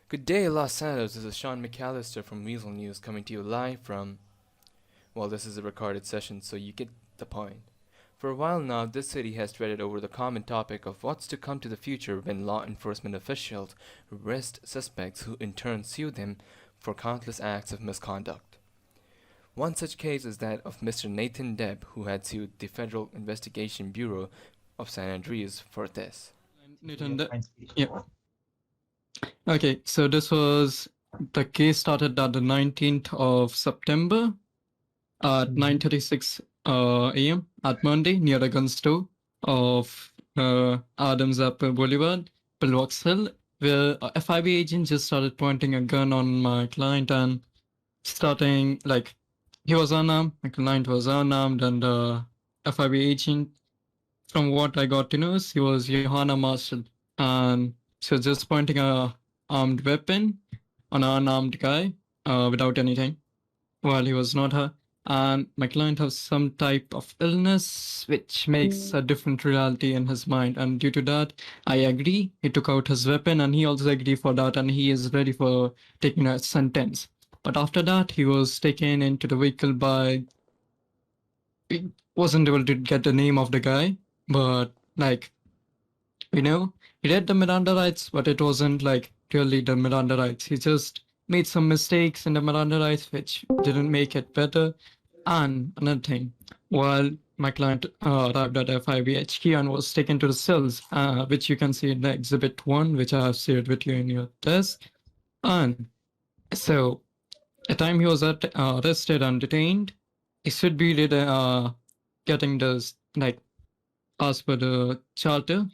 Good day, Los Santos. This is Sean McAllister from Weasel News coming to you live from. Well, this is a recorded session, so you get the point. For a while now, this city has dreaded over the common topic of what's to come to the future when law enforcement officials arrest suspects who in turn sue them for countless acts of misconduct. One such case is that of Mr. Nathan Debb, who had sued the Federal Investigation Bureau of San Andreas for this. Nathan, yeah. Okay, so this was the case started at the 19th of September at 9:36 a.m. at Monday near the gun store of Adams Apple Boulevard, Pillbox Hill, where a FIB agent just started pointing a gun on my client and starting like he was unarmed, my client was unarmed, and the FIB agent, from what I got to know, is he was Johanna Marshall, and she was just pointing a armed weapon on an unarmed guy without anything while he was not her. And my client has some type of illness which makes a different reality in his mind. And due to that, I agree. He took out his weapon and he also agreed for that. And he is ready for taking a sentence. But after that, he was taken into the vehicle by. He wasn't able to get the name of the guy, but like, he read the Miranda rights, but it wasn't like really the Miranda rights. He just made some mistakes in the Miranda rights, which didn't make it better. And another thing, while my client arrived at FIB HQ and was taken to the cells, which you can see in the Exhibit 1, which I have shared with you in your desk. And so, the time he was arrested and detained, he should be getting this, like, as per the charter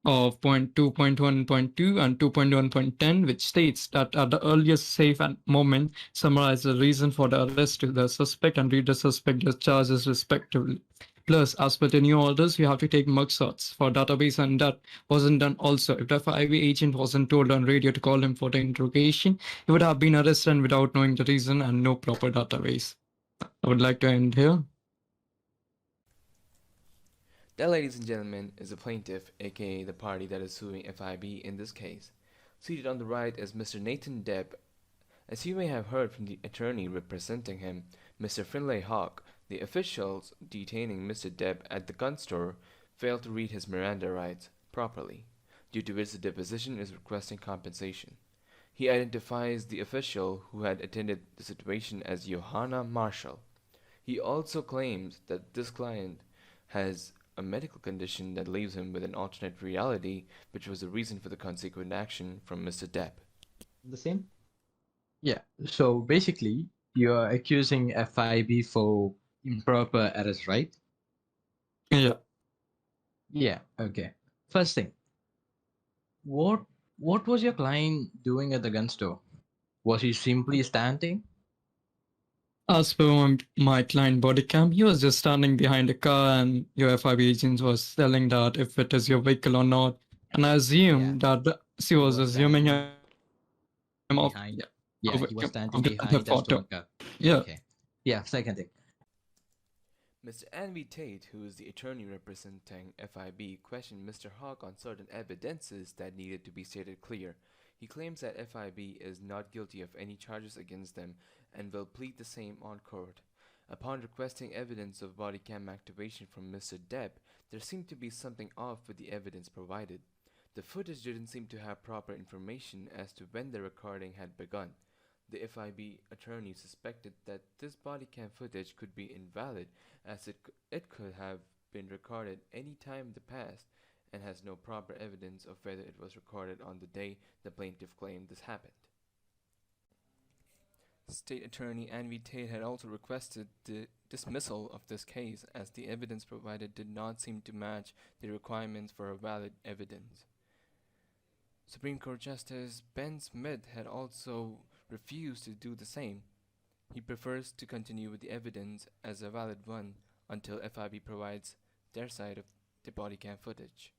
of point 2.1.2 and 2.1.10, which states that at the earliest safe and moment, summarize the reason for the arrest to the suspect and read the suspect the charges respectively. Plus, as per the new orders, you have to take mugshots for database, and that wasn't done also. If the FIB agent wasn't told on radio to call him for the interrogation, he would have been arrested without knowing the reason and no proper database. I would like to end here. That, ladies and gentlemen, is the plaintiff, aka the party that is suing FIB in this case. Seated on the right is Mr. Nathan Debb. As you may have heard from the attorney representing him, Mr. Finlay Hawk, the officials detaining Mr. Debb at the gun store failed to read his Miranda rights properly, due to which the deposition is requesting compensation. He identifies the official who had attended the situation as Johanna Marshall. He also claims that this client has a medical condition that leaves him with an alternate reality, which was the reason for the consequent action from Mr. Debb. The same? Yeah. So basically, you're accusing FIB for improper arrest, right? Yeah. Yeah. Okay. First thing, what was your client doing at the gun store? Was he simply standing? As per my client body cam, he was just standing behind a car and your FIB agent was telling that if it is your vehicle or not. And I assume that she was assuming him of, Behind. yeah, Yeah, he was standing of the behind the photo. store car. Yeah. Okay. Yeah. Second thing. Mr. Andy Tate, who is the attorney representing FIB, questioned Mr. Hawk on certain evidences that needed to be stated clear. He claims that FIB is not guilty of any charges against them and will plead the same on court. Upon requesting evidence of body cam activation from Mr. Debb, there seemed to be something off with the evidence provided. The footage didn't seem to have proper information as to when the recording had begun. The FIB attorney suspected that this body cam footage could be invalid, as it could have been recorded any time in the past and has no proper evidence of whether it was recorded on the day the plaintiff claimed this happened. State Attorney Andy Tate had also requested the dismissal of this case as the evidence provided did not seem to match the requirements for a valid evidence. Supreme Court Justice Ben Smith had also refused to do the same. He prefers to continue with the evidence as a valid one until FIB provides their side of the body cam footage.